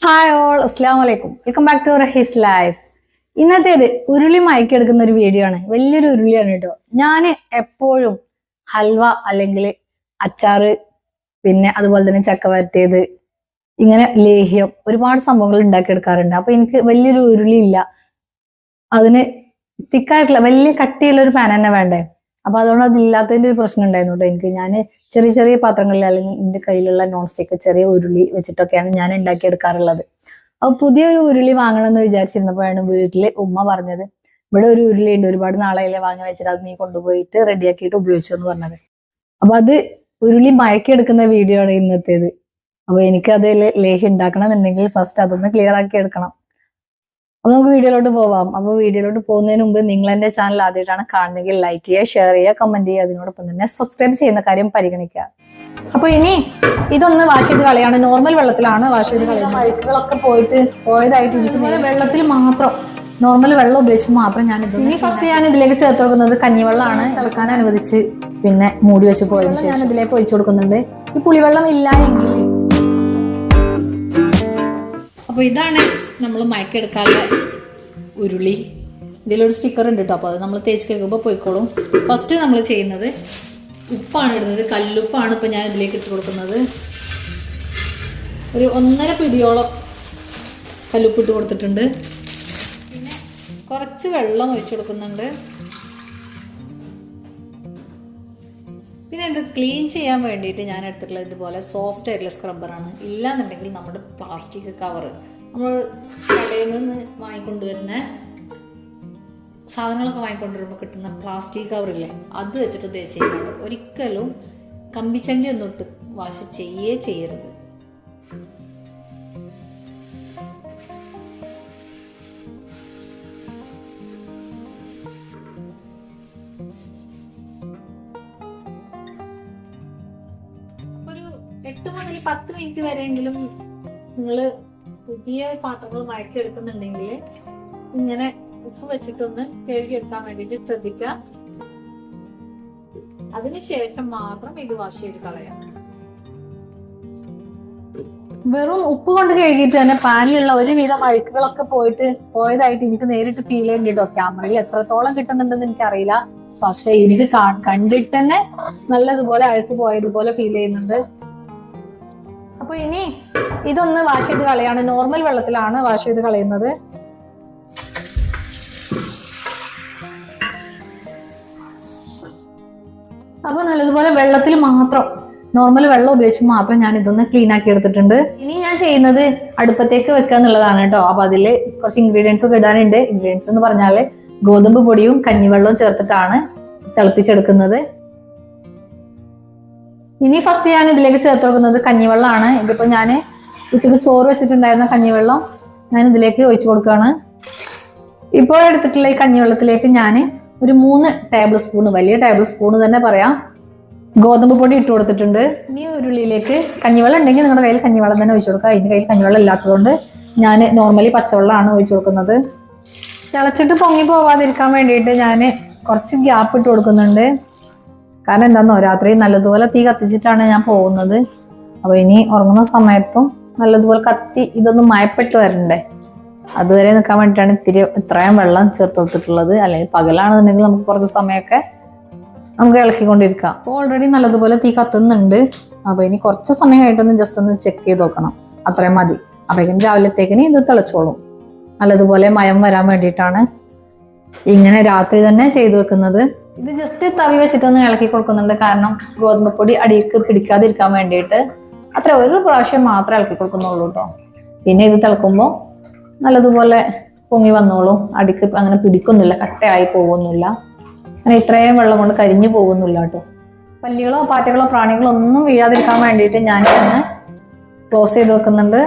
Hi all, അസ്സാം വലൈക്കും. Welcome back to Rahees life. ഇന്നത്തേത് ഉരുളി മയക്കെടുക്കുന്ന ഒരു വീഡിയോ ആണ്. വലിയൊരു ഉരുളിയാണ് കേട്ടോ. ഞാൻ എപ്പോഴും ഹൽവ അല്ലെങ്കിൽ അച്ചാറ്, പിന്നെ അതുപോലെ തന്നെ ചക്ക വരട്ടിയത്, ഇങ്ങനെ ലേഹ്യം ഒരുപാട് സംഭവങ്ങൾ ഉണ്ടാക്കിയെടുക്കാറുണ്ട്. അപ്പൊ എനിക്ക് വലിയൊരു ഉരുളി ഇല്ല, അതിന് തിക്കായിട്ടുള്ള വലിയ കട്ടിയുള്ള ഒരു പാൻ തന്നെ വേണ്ടേ. അപ്പൊ അതുകൊണ്ട് അതില്ലാത്തതിന്റെ ഒരു പ്രശ്നം ഉണ്ടായിരുന്നു കേട്ടോ എനിക്ക്. ഞാൻ ചെറിയ ചെറിയ പാത്രങ്ങളിൽ അല്ലെങ്കിൽ എന്റെ കയ്യിലുള്ള നോൺ സ്റ്റിക്ക് ചെറിയ ഉരുളി വെച്ചിട്ടൊക്കെയാണ് ഞാൻ ഉണ്ടാക്കിയെടുക്കാറുള്ളത്. അപ്പൊ പുതിയൊരു ഉരുളി വാങ്ങണം എന്ന് വിചാരിച്ചിരുന്നപ്പോഴാണ് വീട്ടില് ഉമ്മ പറഞ്ഞത്, ഇവിടെ ഒരു ഉരുളി ഉണ്ട്, ഒരുപാട് നാളെയല്ലേ വാങ്ങി വെച്ചിട്ട് അത് നീ കൊണ്ടുപോയിട്ട് റെഡിയാക്കിയിട്ട് ഉപയോഗിച്ചു എന്ന് പറഞ്ഞത്. അപ്പൊ അത് ഉരുളി മയക്കിയെടുക്കുന്ന വീഡിയോ ആണ് ഇന്നത്തേത്. അപ്പൊ എനിക്ക് അത് ലേഹ്യം ഉണ്ടാക്കണം എന്നുണ്ടെങ്കിൽ ഫസ്റ്റ് അതൊന്ന് ക്ലിയർ ആക്കി എടുക്കണം. അപ്പൊ നമുക്ക് വീഡിയോയിലോട്ട് പോവാം. അപ്പൊ വീഡിയോയിലോട്ട് പോകുന്നതിന് മുമ്പ് നിങ്ങൾ എന്റെ ചാനൽ ആദ്യമായിട്ടാണ് കാണുന്നെങ്കിൽ ലൈക്ക് ചെയ്യുക, ഷെയർ ചെയ്യുക, കമന്റ് ചെയ്യുക. അതിനോടൊപ്പം തന്നെ സബ്സ്ക്രൈബ് ചെയ്യുന്ന കാര്യം പരിഗണിക്കുക. അപ്പൊ ഇനി ഇതൊന്ന് വാഷ് ചെയ്ത് കളയാണ്. നോർമൽ വെള്ളത്തിലാണ് വാഷ് ചെയ്ത് കളയുന്നത്. അഴുക്കുകളൊക്കെ പോയതായിട്ട് ഇതുപോലെ വെള്ളത്തിൽ മാത്രം, നോർമൽ വെള്ളം ഉപയോഗിച്ച് മാത്രം ഞാൻ ഇനി ഫസ്റ്റ് ഞാൻ ഇതിലേക്ക് ചേർത്ത് കൊടുക്കുന്നത് കഞ്ഞിവെള്ളമാണ്. തിളക്കാൻ അനുവദിച്ച് പിന്നെ മൂടി വെച്ച് പോയതിനു ശേഷം ഞാൻ ഇതിലേക്ക് ഒഴിച്ചു കൊടുക്കുന്നുണ്ട്. ഈ പുളിവെള്ളം ഇല്ല എങ്കിൽ അപ്പോൾ ഇതാണ് നമ്മൾ മയക്കെടുക്കാനുള്ള ഉരുളി. ഇതിലൊരു സ്റ്റിക്കർ ഉണ്ട് കേട്ടോ, അപ്പോൾ അത് നമ്മൾ തേച്ച് കേൾക്കുമ്പോൾ പോയിക്കോളും. ഫസ്റ്റ് നമ്മൾ ചെയ്യുന്നത് ഉപ്പാണ് ഇടുന്നത്. കല്ലുപ്പാണ് ഇപ്പം ഞാൻ ഇതിലേക്ക് ഇട്ട് കൊടുക്കുന്നത്. ഒരു 1.5 പിടിയോളം കല്ലുപ്പ് ഇട്ട് കൊടുത്തിട്ടുണ്ട്. പിന്നെ കുറച്ച് വെള്ളം ഒഴിച്ചു കൊടുക്കുന്നുണ്ട്. പിന്നെ ഇത് ക്ലീൻ ചെയ്യാൻ വേണ്ടിയിട്ട് ഞാൻ എടുത്തിട്ടുള്ളത് ഇതുപോലെ സോഫ്റ്റ് ആയിട്ടുള്ള സ്ക്രബ്ബറാണ്. ഇല്ലാന്നുണ്ടെങ്കിൽ നമ്മുടെ പ്ലാസ്റ്റിക് കവർ, നമ്മൾ കടയിൽ നിന്ന് വാങ്ങിക്കൊണ്ടുവരുന്ന സാധനങ്ങളൊക്കെ വാങ്ങിക്കൊണ്ടുവരുമ്പോൾ കിട്ടുന്ന പ്ലാസ്റ്റിക് കവറില്ലേ, അത് വെച്ചിട്ട് തേച്ച് ചെയ്യുന്നുണ്ട്. ഒരിക്കലും കമ്പിച്ചണ്ടി ഒന്നും ഇട്ട് വാഷ് ചെയ്യരുത്. ഒരു 8 മുതൽ 10 മിനിറ്റ് വരെയെങ്കിലും നിങ്ങൾ പുതിയ പാത്രങ്ങൾ മയക്കെടുക്കുന്നുണ്ടെങ്കിൽ ഇങ്ങനെ ഉപ്പ് വെച്ചിട്ടൊന്ന് കഴുകിയെടുക്കാൻ വേണ്ടിയിട്ട് ശ്രദ്ധിക്കുക. അതിനുശേഷം മാത്രം ഇത് വാഷ് ചെയ്ത് കളയാം. വെറും ഉപ്പ് കൊണ്ട് കഴുകിയിട്ട് തന്നെ പാനിലുള്ള ഒരുവിധം അഴുക്കുകളൊക്കെ പോയതായിട്ട് എനിക്ക് നേരിട്ട് ഫീൽ ചെയ്യുന്നുണ്ട് കേട്ടോ. ക്യാമറയിൽ എത്രത്തോളം കിട്ടുന്നുണ്ടെന്ന് എനിക്കറിയില്ല, പക്ഷെ എനിക്ക് കണ്ടിട്ട് തന്നെ നല്ലതുപോലെ അഴുക്ക് പോയതുപോലെ ഫീൽ ചെയ്യുന്നുണ്ട്. അപ്പൊ ഇനി ഇതൊന്ന് വാഷ് ചെയ്ത് കളയാണ്. നോർമൽ വെള്ളത്തിലാണ് വാഷ് ചെയ്ത് കളയുന്നത്. അപ്പൊ നല്ലതുപോലെ വെള്ളത്തിൽ മാത്രം, നോർമൽ വെള്ളം ഉപയോഗിച്ച് മാത്രം ഞാൻ ഇതൊന്ന് ക്ലീൻ ആക്കി എടുത്തിട്ടുണ്ട്. ഇനി ഞാൻ ചെയ്യുന്നത് അടുപ്പത്തേക്ക് വെക്കുക എന്നുള്ളതാണ് കേട്ടോ. അപ്പൊ അതില് കുറച്ച് ഇൻഗ്രീഡിയൻസ് ഒക്കെ ഇടാനുണ്ട്. ഇൻഗ്രീഡിയൻസ് എന്ന് പറഞ്ഞാല് ഗോതമ്പ് പൊടിയും കഞ്ഞിവെള്ളവും ചേർത്തിട്ടാണ് തിളപ്പിച്ചെടുക്കുന്നത്. ഇനി ഫസ്റ്റ് ഞാൻ ഇതിലേക്ക് ചേർത്ത് കൊടുക്കുന്നത് കഞ്ഞിവെള്ളമാണ്. ഇതിപ്പോ ഞാൻ ഉച്ചക്ക് ചോറ് വെച്ചിട്ടുണ്ടായിരുന്ന കഞ്ഞിവെള്ളം ഞാൻ ഇതിലേക്ക് ഒഴിച്ചു കൊടുക്കുകയാണ്. ഇപ്പോൾ എടുത്തിട്ടുള്ള ഈ കഞ്ഞിവെള്ളത്തിലേക്ക് ഞാൻ ഒരു 3 ടേബിൾ സ്പൂൺ, വലിയ ടേബിൾ സ്പൂൺ തന്നെ പറയാം, ഗോതമ്പ് പൊടി ഇട്ട് കൊടുത്തിട്ടുണ്ട്. ഇനി ഉരുളിയിലേക്ക് കഞ്ഞിവെള്ളം ഉണ്ടെങ്കിൽ നിങ്ങളുടെ കയ്യിൽ കഞ്ഞിവെള്ളം തന്നെ ഒഴിച്ചു കൊടുക്കുക. അതിൻ്റെ കയ്യിൽ കഞ്ഞിവെള്ളം ഇല്ലാത്തതുകൊണ്ട് ഞാൻ നോർമലി പച്ചവെള്ളമാണ് ഒഴിച്ചു കൊടുക്കുന്നത്. തിളച്ചിട്ട് പൊങ്ങി പോവാതിരിക്കാൻ വേണ്ടിയിട്ട് ഞാൻ കുറച്ച് ഗ്യാപ്പ് ഇട്ട് കൊടുക്കുന്നുണ്ട്. കാരണം എന്താണെന്നോ, രാത്രി നല്ലതുപോലെ തീ കത്തിച്ചിട്ടാണ് ഞാൻ പോകുന്നത്. അപ്പോൾ ഇനി ഉറങ്ങുന്ന സമയത്തും നല്ലതുപോലെ കത്തി ഇതൊന്നും മയപ്പെട്ട് വരണ്ടേ, അതുവരെ നിൽക്കാൻ വേണ്ടിയിട്ടാണ് ഇത്രയും വെള്ളം ചേർത്ത് കൊടുത്തിട്ടുള്ളത്. അല്ലെങ്കിൽ പകലാണെന്നുണ്ടെങ്കിൽ നമുക്ക് കുറച്ച് സമയമൊക്കെ നമുക്ക് ഇളക്കിക്കൊണ്ടിരിക്കാം. അപ്പോൾ ഓൾറെഡി നല്ലതുപോലെ തീ കത്തുന്നുണ്ട്. അപ്പോൾ ഇനി കുറച്ച് സമയമായിട്ടൊന്ന് ജസ്റ്റ് ഒന്ന് ചെക്ക് ചെയ്ത് നോക്കണം, അത്രയും മതി. അപ്പോഴേക്കും രാവിലത്തേക്കിന് ഇത് തിളച്ചോളും. നല്ലതുപോലെ മയം വരാൻ വേണ്ടിയിട്ടാണ് ഇങ്ങനെ രാത്രി തന്നെ ചെയ്തു വെക്കുന്നത്. ഇത് ജസ്റ്റ് തവി വെച്ചിട്ടൊന്ന് ഇളക്കി കൊടുക്കുന്നുണ്ട്, കാരണം ഗോതമ്പ് പൊടി അടിക്ക് പിടിക്കാതിരിക്കാൻ വേണ്ടിയിട്ട്. അത്ര ഒരു പ്രാവശ്യം മാത്രമേ ഇളക്കി കൊടുക്കുന്നുള്ളൂ കേട്ടോ. പിന്നെ ഇത് തിളക്കുമ്പോൾ നല്ലതുപോലെ പൊങ്ങി വന്നോളും. അടിക്ക് അങ്ങനെ പിടിക്കൊന്നുമില്ല, കട്ടയായി പോകുന്നില്ല. അങ്ങനെ ഇത്രയും വെള്ളം കൊണ്ട് കരിഞ്ഞു പോകുന്നില്ല കേട്ടോ. പല്ലികളോ പാറ്റകളോ പ്രാണികളോ ഒന്നും വീഴാതിരിക്കാൻ വേണ്ടിയിട്ട് ഞാൻ തന്നെ ക്ലോസ് ചെയ്ത് വെക്കുന്നുണ്ട്.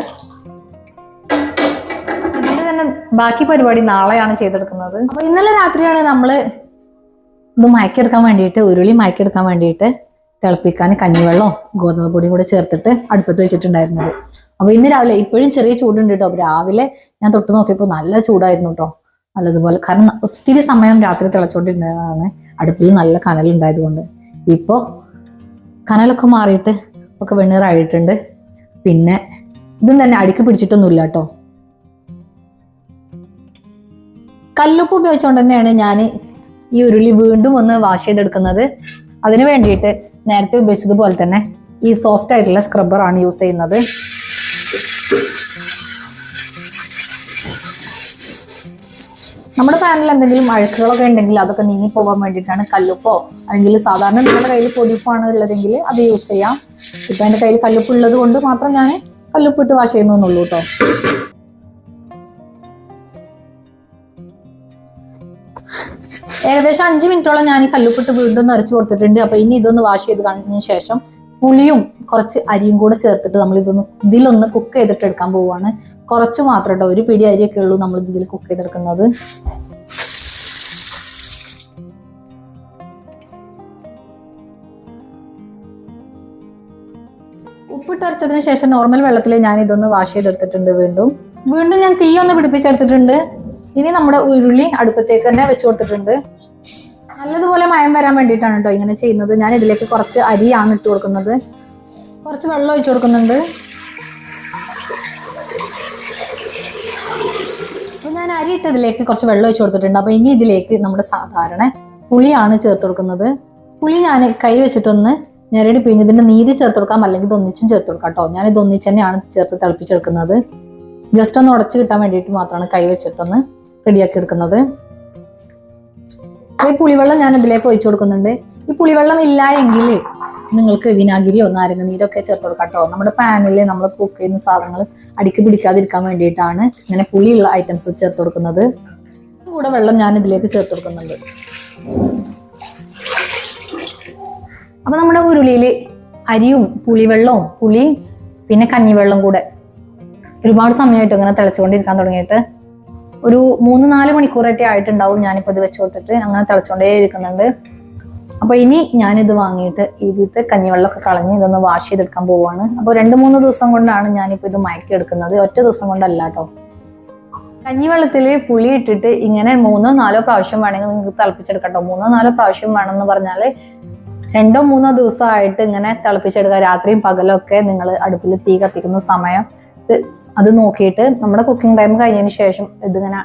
ഇതിന്റെ തന്നെ ബാക്കി പരിപാടി നാളെയാണ് ചെയ്തെടുക്കുന്നത്. അപ്പൊ ഇന്നലെ രാത്രിയാണ് നമ്മൾ ഇത് മയക്കെടുക്കാൻ വേണ്ടിയിട്ട്, ഉരുളി മയക്കെടുക്കാൻ വേണ്ടിയിട്ട് തിളപ്പിക്കാൻ കഞ്ഞിവെള്ളവും ഗോതമ്പ് പൊടിയും കൂടെ ചേർത്തിട്ട് അടുപ്പത്ത് വെച്ചിട്ടുണ്ടായിരുന്നത്. അപ്പൊ ഇന്ന് രാവിലെ ഇപ്പോഴും ചെറിയ ചൂടുണ്ട് കേട്ടോ. രാവിലെ ഞാൻ തൊട്ട് നോക്കിയപ്പോൾ നല്ല ചൂടായിരുന്നു കേട്ടോ, നല്ലതുപോലെ. കാരണം ഒത്തിരി സമയം രാത്രി തിളച്ചോണ്ടിരുന്നതാണ്, അടുപ്പിൽ നല്ല കനലുണ്ടായത് കൊണ്ട്. ഇപ്പോൾ കനലൊക്കെ മാറിയിട്ട് ഒക്കെ വെണ്ണീറായിട്ടുണ്ട്. പിന്നെ ഇതും തന്നെ അടിക്ക് പിടിച്ചിട്ടൊന്നുമില്ല കേട്ടോ. കല്ലുപ്പ് ഉപയോഗിച്ചുകൊണ്ട് തന്നെയാണ് ഞാൻ ഈ ഉരുളി വീണ്ടും ഒന്ന് വാഷ് ചെയ്തെടുക്കുന്നത്. അതിന് വേണ്ടിയിട്ട് നേരത്തെ ഉപയോഗിച്ചതുപോലെ തന്നെ ഈ സോഫ്റ്റ് ആയിട്ടുള്ള സ്ക്രബ്ബറാണ് യൂസ് ചെയ്യുന്നത്. നമ്മുടെ പാനിൽ എന്തെങ്കിലും അഴുക്കുകളൊക്കെ ഉണ്ടെങ്കിൽ അതൊക്കെ നീങ്ങി പോകാൻ വേണ്ടിയിട്ടാണ് കല്ലുപ്പോ അല്ലെങ്കിൽ സാധാരണ നിങ്ങളുടെ കയ്യിൽ പൊടിയുപ്പാണ് ഉള്ളതെങ്കിൽ അത് യൂസ് ചെയ്യാം. ഇപ്പൊ എന്റെ കയ്യിൽ കല്ലുപ്പ് ഉള്ളത് കൊണ്ട് മാത്രം ഞാൻ കല്ലുപ്പിട്ട് വാഷ് ചെയ്യുന്നുള്ളൂ കേട്ടോ. ഏകദേശം 5 മിനിറ്റോളം ഞാൻ ഈ കല്ലുപ്പിട്ട് വീണ്ടും നിറച്ച് കൊടുത്തിട്ടുണ്ട്. അപ്പൊ ഇനി ഇതൊന്ന് വാഷ് ചെയ്ത് കഴിഞ്ഞതിന് ശേഷം പുളിയും കുറച്ച് അരിയും കൂടെ ചേർത്തിട്ട് നമ്മൾ ഇതിലൊന്ന് കുക്ക് ചെയ്തിട്ട് എടുക്കാൻ പോവുകയാണ്. കുറച്ച് മാത്രം കേട്ടോ, ഒരു പിടി അരിയൊക്കെ ഉള്ളൂ നമ്മൾ ഇതിൽ കുക്ക് ചെയ്തെടുക്കുന്നത്. ഉപ്പിട്ടരച്ചതിന് ശേഷം നോർമൽ വെള്ളത്തിൽ ഞാൻ ഇതൊന്ന് വാഷ് ചെയ്തെടുത്തിട്ടുണ്ട്. വീണ്ടും ഞാൻ തീ ഒന്ന് പിടിപ്പിച്ചെടുത്തിട്ടുണ്ട്. ഇനി നമ്മുടെ ഉരുളി അടുപ്പത്തേക്ക് തന്നെ വെച്ച് കൊടുത്തിട്ടുണ്ട്. നല്ലതുപോലെ മയം വരാൻ വേണ്ടിയിട്ടാണ് കേട്ടോ ഇങ്ങനെ ചെയ്യുന്നത്. ഞാൻ ഇതിലേക്ക് കുറച്ച് അരിയാണ് ഇട്ട് കൊടുക്കുന്നത്. കുറച്ച് വെള്ളം ഒഴിച്ചു കൊടുക്കുന്നുണ്ട്. അപ്പൊ ഞാൻ അരി ഇട്ടതിലേക്ക് കുറച്ച് വെള്ളം ഒഴിച്ചു കൊടുത്തിട്ടുണ്ട്. അപ്പൊ ഇനി ഇതിലേക്ക് നമ്മുടെ സാധാരണ പുളിയാണ് ചേർത്ത് കൊടുക്കുന്നത്. പുളി ഞാൻ കൈ വെച്ചിട്ടൊന്ന് ഞെരടി പിഴിഞ്ഞ് ഇതിന്റെ നീര് ചേർത്ത് കൊടുക്കാം, അല്ലെങ്കിൽ ഇത് ഒന്നിച്ചും ചേർത്ത് കൊടുക്കാം കേട്ടോ. ഞാൻ ഇത് ഒന്നിച്ച് തന്നെയാണ് ചേർത്ത് തിളപ്പിച്ചെടുക്കുന്നത്. ജസ്റ്റ് ഒന്ന് ഉടച്ചു കിട്ടാൻ വേണ്ടിയിട്ട് മാത്രമാണ് കൈ വെച്ചിട്ടൊന്ന് റെഡിയാക്കി എടുക്കുന്നത്. ഈ പുളിവെള്ളം ഞാൻ ഇതിലേക്ക് ഒഴിച്ചു കൊടുക്കുന്നുണ്ട്. ഈ പുളിവെള്ളം ഇല്ല എങ്കിൽ നിങ്ങൾക്ക് വിനാഗിരിയോ നാരങ്ങ നീരോ ഒക്കെ ചേർത്ത് കൊടുക്കാം കേട്ടോ. നമ്മുടെ പാനിൽ നമ്മൾ കുക്ക് ചെയ്യുന്ന സാധനങ്ങൾ അടിക്ക് പിടിക്കാതിരിക്കാൻ വേണ്ടിയിട്ടാണ് ഇങ്ങനെ പുളിയുള്ള ഐറ്റംസ് ചേർത്ത് കൊടുക്കുന്നത്. കൂടെ വെള്ളം ഞാൻ ഇതിലേക്ക് ചേർത്ത് കൊടുക്കുന്നുണ്ട്. അപ്പൊ നമ്മുടെ ഉരുളിയിൽ അരിയും പുളിവെള്ളവും പുളി പിന്നെ കഞ്ഞിവെള്ളം കൂടെ ഒരുപാട് സമയമായിട്ട് ഇങ്ങനെ തിളച്ചുകൊണ്ടിരിക്കാൻ തുടങ്ങിയിട്ട് ഒരു 3-4 മണിക്കൂറൊക്കെ ആയിട്ടുണ്ടാവും. ഞാനിപ്പോൾ ഇത് വെച്ച് കൊടുത്തിട്ട് അങ്ങനെ തിളച്ചുകൊണ്ടേ ഇരിക്കുന്നുണ്ട്. അപ്പൊ ഇനി ഞാനിത് വാങ്ങിയിട്ട് ഇതിത്തെ കഞ്ഞിവെള്ളമൊക്കെ കളഞ്ഞ് ഇതൊന്ന് വാഷ് ചെയ്തെടുക്കാൻ പോവുകയാണ്. അപ്പോൾ 2-3 ദിവസം കൊണ്ടാണ് ഞാനിപ്പോൾ ഇത് മയക്കി എടുക്കുന്നത്, ഒറ്റ ദിവസം കൊണ്ടല്ല കേട്ടോ. കഞ്ഞിവെള്ളത്തിൽ പുളി ഇട്ടിട്ട് ഇങ്ങനെ 3-4 പ്രാവശ്യം വേണമെങ്കിൽ നിങ്ങൾക്ക് തിളപ്പിച്ചെടുക്കാം കേട്ടോ. 3-4 പ്രാവശ്യം വേണമെന്ന് പറഞ്ഞാൽ 2-3 ദിവസമായിട്ട് ഇങ്ങനെ തിളപ്പിച്ചെടുക്കുക. രാത്രിയും പകലൊക്കെ നിങ്ങൾ അടുപ്പിൽ തീ കത്തിക്കുന്ന സമയം അത് നോക്കിയിട്ട് നമ്മുടെ കുക്കിംഗ് ടൈം കഴിഞ്ഞതിന് ശേഷം ഇതിങ്ങനെ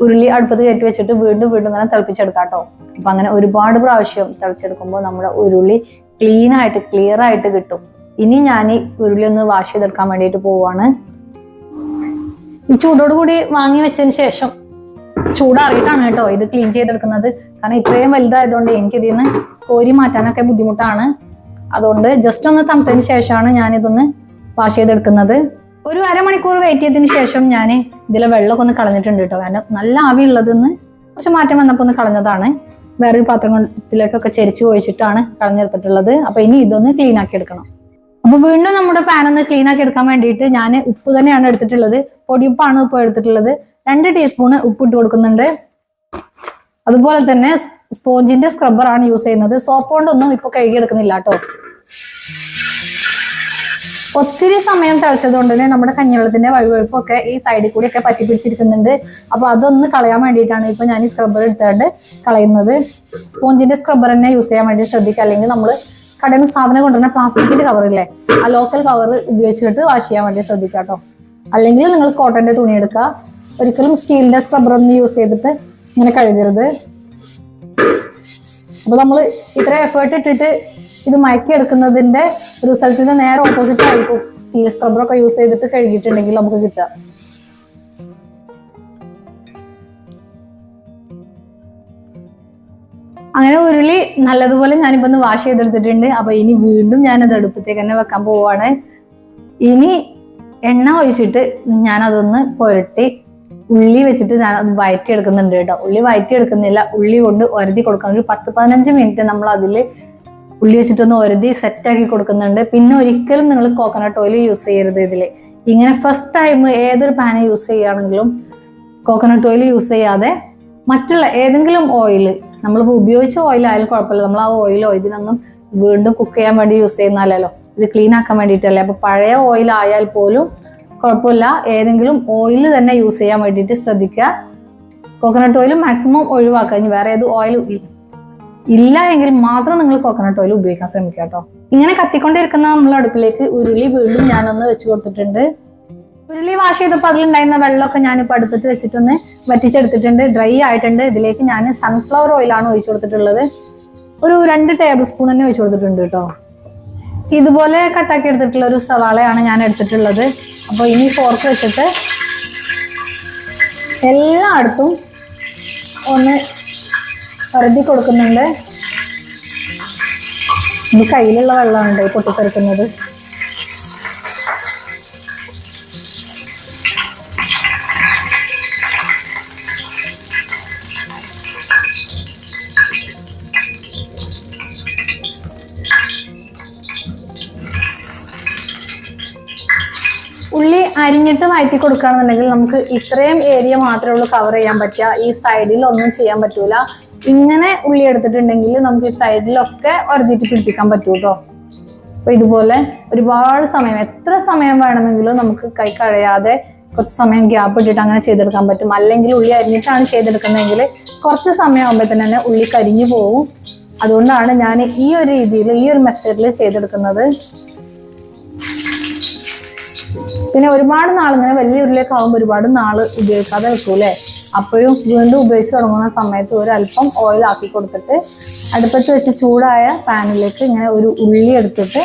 ഉരുളി അടുപ്പത്ത് കയറ്റി വെച്ചിട്ട് വീണ്ടും ഇങ്ങനെ തിളപ്പിച്ചെടുക്കാം കേട്ടോ. അപ്പൊ അങ്ങനെ ഒരുപാട് പ്രാവശ്യം തിളച്ചെടുക്കുമ്പോൾ നമ്മുടെ ഉരുളി ക്ലിയർ ആയിട്ട് കിട്ടും. ഇനി ഞാൻ ഈ ഉരുളി ഒന്ന് വാഷ് ചെയ്തെടുക്കാൻ വേണ്ടിയിട്ട് പോവാണ്. ഈ ചൂടോടുകൂടി വാങ്ങി വെച്ചതിന് ശേഷം ചൂടാറിയിട്ടാണ് കേട്ടോ ഇത് ക്ലീൻ ചെയ്തെടുക്കുന്നത്. കാരണം ഇത്രയും വലുതായതുകൊണ്ട് എനിക്കിതിൽ നിന്ന് കോരി മാറ്റാനൊക്കെ ബുദ്ധിമുട്ടാണ്. അതുകൊണ്ട് ജസ്റ്റ് ഒന്ന് തണുത്തതിന് ശേഷമാണ് ഞാനിതൊന്ന് വാഷ് ചെയ്തെടുക്കുന്നത്. ഒരു അരമണിക്കൂർ വെയിറ്റ് ചെയ്തതിന് ശേഷം ഞാൻ ഇതിലെ വെള്ളമൊക്കെ ഒന്ന് കളഞ്ഞിട്ടുണ്ട് കേട്ടോ. കാരണം നല്ല ആവി ഉള്ളതെന്ന് കുറച്ച് മാറ്റം വന്നപ്പോൾ ഒന്ന് കളഞ്ഞതാണ്. വേറൊരു പാത്രത്തിലേക്കൊക്കെ ചെരിച്ച് ഒഴിച്ചിട്ടാണ് കളഞ്ഞെടുത്തിട്ടുള്ളത്. അപ്പൊ ഇനി ഇതൊന്ന് ക്ലീൻ ആക്കി എടുക്കണം. അപ്പൊ വീണ്ടും നമ്മുടെ പാൻ ഒന്ന് ക്ലീൻ ആക്കി എടുക്കാൻ വേണ്ടിയിട്ട് ഞാൻ ഉപ്പ് തന്നെയാണ് എടുത്തിട്ടുള്ളത്. പൊടിയുപ്പാണ് ഉപ്പ് എടുത്തിട്ടുള്ളത്. 2 ടീസ്പൂണ് ഉപ്പ് ഇട്ട് കൊടുക്കുന്നുണ്ട്. അതുപോലെ തന്നെ സ്പോഞ്ചിന്റെ സ്ക്രബ്ബറാണ് യൂസ് ചെയ്യുന്നത്. സോപ്പ് കൊണ്ടൊന്നും ഇപ്പൊ കഴുകിയെടുക്കുന്നില്ല കേട്ടോ. ഒത്തിരി സമയം തിളച്ചതുകൊണ്ട് തന്നെ നമ്മുടെ കഞ്ഞിവെള്ളത്തിന്റെ വഴുവഴുപ്പൊക്കെ ഈ സൈഡിൽ കൂടി ഒക്കെ പറ്റി പിടിച്ചിരിക്കുന്നുണ്ട്. അപ്പൊ അതൊന്ന് കളയാൻ വേണ്ടിയിട്ടാണ് ഇപ്പൊ ഞാൻ ഈ സ്ക്രബ്ബർ എടുത്തുകൊണ്ട് കളയുന്നത്. സ്പോഞ്ചിന്റെ സ്ക്രബ്ബർ തന്നെ യൂസ് ചെയ്യാൻ വേണ്ടി ശ്രദ്ധിക്കുക. അല്ലെങ്കിൽ നമ്മൾ കടയിൽ നിന്ന് സാധനം കൊണ്ടുവരുന്ന പ്ലാസ്റ്റിക്കിന്റെ കവറില്ലേ, ആ ലോക്കൽ കവർ ഉപയോഗിച്ചിട്ട് വാഷ് ചെയ്യാൻ വേണ്ടി ശ്രദ്ധിക്കുക കേട്ടോ. അല്ലെങ്കിൽ നിങ്ങൾ കോട്ടന്റെ തുണി എടുക്കുക. ഒരിക്കലും സ്റ്റീലിന്റെ സ്ക്രബ്ബർ ഒന്നും യൂസ് ചെയ്തിട്ട് ഇങ്ങനെ കഴുകരുത്. അപ്പൊ നമ്മൾ ഇത്ര എഫേർട്ട് ഇട്ടിട്ട് ഇത് മയക്കി എടുക്കുന്നതിന്റെ റിസൾട്ടിന് നേരെ ഓപ്പോസിറ്റ് ആയിരിക്കും സ്റ്റീൽ സ്ക്രബ്ബറൊക്കെ യൂസ് ചെയ്തിട്ട് കഴുകിയിട്ടുണ്ടെങ്കിൽ നമുക്ക് കിട്ടുക. അങ്ങനെ ഉരുളി നല്ലതുപോലെ ഞാനിപ്പോ ഒന്ന് വാഷ് ചെയ്തെടുത്തിട്ടുണ്ട്. അപ്പൊ ഇനി വീണ്ടും ഞാനത് അടുപ്പത്തേക്ക് തന്നെ വെക്കാൻ പോവാണ്. ഇനി എണ്ണ ഒഴിച്ചിട്ട് ഞാനതൊന്ന് പുരട്ടി ഉള്ളി വെച്ചിട്ട് ഞാൻ വഴറ്റി എടുക്കുന്നുണ്ട് കേട്ടോ. ഉള്ളി വഴറ്റി എടുക്കുന്നില്ല, ഉള്ളി കൊണ്ട് ഒരതി കൊടുക്കാൻ ഒരു 10-15 മിനിറ്റ് നമ്മൾ അതിൽ ഉള്ളി വെച്ചിട്ടൊന്ന് ഒരതി സെറ്റാക്കി കൊടുക്കുന്നുണ്ട്. പിന്നെ ഒരിക്കലും നിങ്ങൾ കോക്കനട്ട് ഓയിൽ യൂസ് ചെയ്യരുത് ഇതില്. ഇങ്ങനെ ഫസ്റ്റ് ടൈം ഏതൊരു പാന് യൂസ് ചെയ്യുകയാണെങ്കിലും കോക്കനട്ട് ഓയിൽ യൂസ് ചെയ്യാതെ മറ്റുള്ള ഏതെങ്കിലും ഓയിൽ, നമ്മളിപ്പോൾ ഉപയോഗിച്ച ഓയിൽ ആയാലും കുഴപ്പമില്ല, നമ്മൾ ആ ഓയിലോ ഇതിനൊന്നും വീണ്ടും കുക്ക് ചെയ്യാൻ വേണ്ടി യൂസ് ചെയ്യുന്നതല്ലോ, ഇത് ക്ലീൻ ആക്കാൻ വേണ്ടിയിട്ടല്ലേ. അപ്പൊ പഴയ ഓയിൽ ആയാൽ പോലും കുഴപ്പമില്ല, ഏതെങ്കിലും ഓയിൽ തന്നെ യൂസ് ചെയ്യാൻ വേണ്ടിയിട്ട് ശ്രദ്ധിക്കുക. കോക്കനട്ട് ഓയിൽ മാക്സിമം ഒഴിവാക്കുക. ഇനി വേറെ ഏത് ഓയിൽ ഇല്ല എങ്കിൽ മാത്രം നിങ്ങൾ കോക്കനട്ട് ഓയിൽ ഉപയോഗിക്കാൻ ശ്രമിക്കുക കേട്ടോ. ഇങ്ങനെ കത്തിക്കൊണ്ടിരിക്കുന്ന നമ്മൾ അടുപ്പിലേക്ക് ഉരുളി വീണ്ടും ഞാനൊന്ന് വെച്ച് കൊടുത്തിട്ടുണ്ട്. ഉരുളി വാഷ് ചെയ്തപ്പോൾ അതിലുണ്ടായിരുന്ന വെള്ളമൊക്കെ ഞാനിപ്പോൾ അടുപ്പത്ത് വെച്ചിട്ടൊന്ന് വറ്റിച്ചെടുത്തിട്ടുണ്ട്. ഡ്രൈ ആയിട്ടുണ്ട്. ഇതിലേക്ക് ഞാൻ സൺഫ്ലവർ ഓയിലാണ് ഒഴിച്ചു കൊടുത്തിട്ടുള്ളത്. ഒരു 2 ടേബിൾ സ്പൂൺ തന്നെ ഒഴിച്ചു കൊടുത്തിട്ടുണ്ട് കേട്ടോ. ഇതുപോലെ കട്ടാക്കി എടുത്തിട്ടുള്ള ഒരു സവാളയാണ് ഞാൻ എടുത്തിട്ടുള്ളത്. അപ്പോൾ ഇനി ഫോർക്ക് വെച്ചിട്ട് എല്ലായിടത്തും ഒന്ന് പരതി കൊടുക്കുന്നുണ്ട്. ഇത് കയ്യിലുള്ള വെള്ളമാണ് പൊട്ടിത്തെറിക്കുന്നത്. ഉള്ളി അരിഞ്ഞിട്ട് വഴറ്റി കൊടുക്കുകയാണെന്നുണ്ടെങ്കിൽ നമുക്ക് ഇത്രയും ഏരിയ മാത്രമേ ഉള്ളൂ കവർ ചെയ്യാൻ പറ്റുക. ഈ സൈഡിൽ ഒന്നും ചെയ്യാൻ പറ്റൂല. ഇങ്ങനെ ഉള്ളി എടുത്തിട്ടുണ്ടെങ്കിൽ നമുക്ക് ഈ സൈഡിലൊക്കെ ഒരതിട്ട് പിടിപ്പിക്കാൻ പറ്റൂ കേട്ടോ. അപ്പൊ ഇതുപോലെ ഒരുപാട് സമയം, എത്ര സമയം വേണമെങ്കിലും നമുക്ക് കൈ കഴിയാതെ കുറച്ച് സമയം ഗ്യാപ്പ് ഇട്ടിട്ട് അങ്ങനെ ചെയ്തെടുക്കാൻ പറ്റും. അല്ലെങ്കിൽ ഉള്ളി അരിഞ്ഞിട്ടാണ് ചെയ്തെടുക്കുന്നതെങ്കിൽ കുറച്ച് സമയം ആകുമ്പോൾ തന്നെ ഉള്ളി കരിഞ്ഞു പോകും. അതുകൊണ്ടാണ് ഞാൻ ഈ ഒരു രീതിയിൽ, ഈ ഒരു മെത്തേഡിൽ ചെയ്തെടുക്കുന്നത്. പിന്നെ ഒരുപാട് നാൾ ഇങ്ങനെ വലിയ ഉരുളിയൊക്കെ ആകുമ്പോൾ ഒരുപാട് നാൾ ഉപയോഗിക്കാതെ വെക്കൂലേ. അപ്പോഴും വീണ്ടും ഉപയോഗിച്ച് തുടങ്ങുന്ന സമയത്ത് ഒരല്പം ഓയിൽ ആക്കി കൊടുത്തിട്ട് അടുപ്പത്ത് വെച്ച് ചൂടായ പാനിലേക്ക് ഇങ്ങനെ ഒരു ഉള്ളി എടുത്തിട്ട്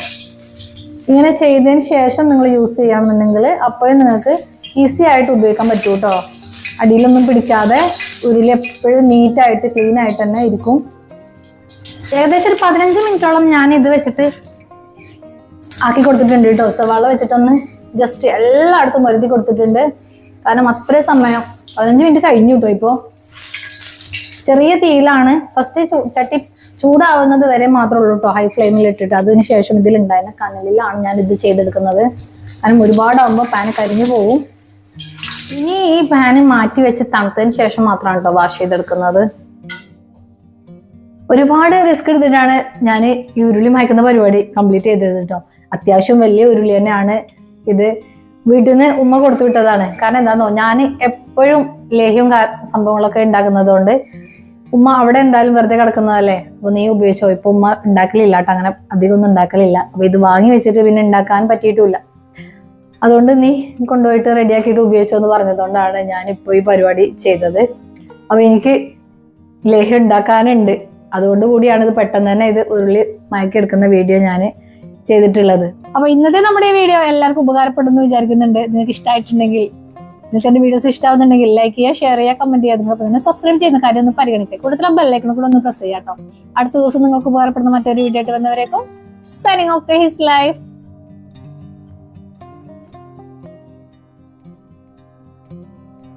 ഇങ്ങനെ ചെയ്തതിന് ശേഷം നിങ്ങൾ യൂസ് ചെയ്യുകയാണെന്നുണ്ടെങ്കിൽ അപ്പോഴും നിങ്ങൾക്ക് ഈസി ആയിട്ട് ഉപയോഗിക്കാൻ പറ്റൂ കേട്ടോ. അടിയിലൊന്നും പിടിക്കാതെ ഉരുളി എപ്പോഴും നീറ്റായിട്ട് ക്ലീൻ ആയിട്ട് തന്നെ ഇരിക്കും. ഏകദേശം ഒരു 15 മിനിറ്റോളം ഞാൻ ഇത് വെച്ചിട്ട് ആക്കി കൊടുത്തിട്ടുണ്ട് കേട്ടോ. സവാള വെച്ചിട്ടൊന്ന് ജസ്റ്റ് എല്ലായിടത്തും വരുത്തി കൊടുത്തിട്ടുണ്ട്. കാരണം അത്രയും സമയം 15 മിനിറ്റ് കഴിഞ്ഞു കേട്ടോ. ഇപ്പോൾ ചെറിയ തീയിലാണ് ഫസ്റ്റ് ചട്ടി ചൂടാവുന്നത് വരെ മാത്രമേ ഉള്ളൂ കേട്ടോ, ഹൈ ഫ്ലെയിമിൽ ഇട്ടിട്ട്. അതിന് ശേഷം ഇതിലുണ്ടായിരുന്ന കനലിലാണ് ഞാൻ ഇത് ചെയ്തെടുക്കുന്നത്. കാരണം ഒരുപാടാകുമ്പോൾ പാന് കരിഞ്ഞു പോകും. ഇനി ഈ പാന് മാറ്റി വെച്ച് തണുത്തതിന് ശേഷം മാത്രമാണ് കേട്ടോ വാഷ് ചെയ്തെടുക്കുന്നത്. ഒരുപാട് റിസ്ക് എടുത്തിട്ടാണ് ഞാൻ ഈ ഉരുളി മയക്കുന്ന പരിപാടി കംപ്ലീറ്റ് ചെയ്തത് കേട്ടോ. അത്യാവശ്യം വലിയ ഉരുളി തന്നെയാണ് ഇത്. വീട്ടിൽ നിന്ന് ഉമ്മ കൊടുത്തു വിട്ടതാണ്. കാരണം എന്താണെന്നോ, ഞാൻ എപ്പോഴും ലേഹ്യവും സംഭവങ്ങളൊക്കെ ഉണ്ടാക്കുന്നത് കൊണ്ട് ഉമ്മ അവിടെ എന്തായാലും വെറുതെ കിടക്കുന്നതല്ലേ, അപ്പൊ നീ ഉപയോഗിച്ചോ. ഇപ്പൊ ഉമ്മ ഉണ്ടാക്കലില്ല കേട്ടോ, അങ്ങനെ അധികം ഒന്നും ഉണ്ടാക്കലില്ല. അപ്പൊ ഇത് വാങ്ങി വെച്ചിട്ട് പിന്നെ ഉണ്ടാക്കാൻ പറ്റിയിട്ടില്ല. അതുകൊണ്ട് നീ കൊണ്ടുപോയിട്ട് റെഡിയാക്കിയിട്ട് ഉപയോഗിച്ചോ എന്ന് പറഞ്ഞതുകൊണ്ടാണ് ഞാനിപ്പോൾ ഈ പരിപാടി ചെയ്തത്. അപ്പൊ എനിക്ക് ലേഹ്യം ഉണ്ടാക്കാനുണ്ട്, അതുകൊണ്ട് കൂടിയാണ് ഇത് പെട്ടെന്ന് തന്നെ ഇത് ഉരുളി മയക്കെടുക്കുന്ന വീഡിയോ ഞാൻ ചെയ്തിട്ടുള്ളത്. അപ്പൊ ഇന്നത്തെ നമ്മുടെ ഈ വീഡിയോ എല്ലാവർക്കും ഉപകാരപ്പെടുന്നു വിചാരിക്കുന്നുണ്ട്. നിങ്ങൾക്ക് ഇഷ്ടമായിട്ടുണ്ടെങ്കിൽ, നിങ്ങൾക്ക് എന്റെ വീഡിയോസ് ഇഷ്ടമാവുന്നുണ്ടെങ്കിൽ ലൈക്ക് ചെയ്യുക, ഷെയർ ചെയ്യുക, കമന്റ് ചെയ്യുക. അതിനൊപ്പം തന്നെ സബ്സ്ക്രൈബ് ചെയ്യുന്ന കാര്യം ഒന്ന് പരിഗണിക്കുക. കൂടുതൽ ബെല്ലൈക്കണും കൂടെ ഒന്ന് പ്രസ് ചെയ്യാം കേട്ടോ. അടുത്ത ദിവസം നിങ്ങൾക്ക് ഉപകാരപ്പെടുന്ന മറ്റൊരു വീഡിയോ ആയിട്ട് വന്നവരേക്കും സൈനിങ് ഓഫ് ഹിസ് ലൈഫ്.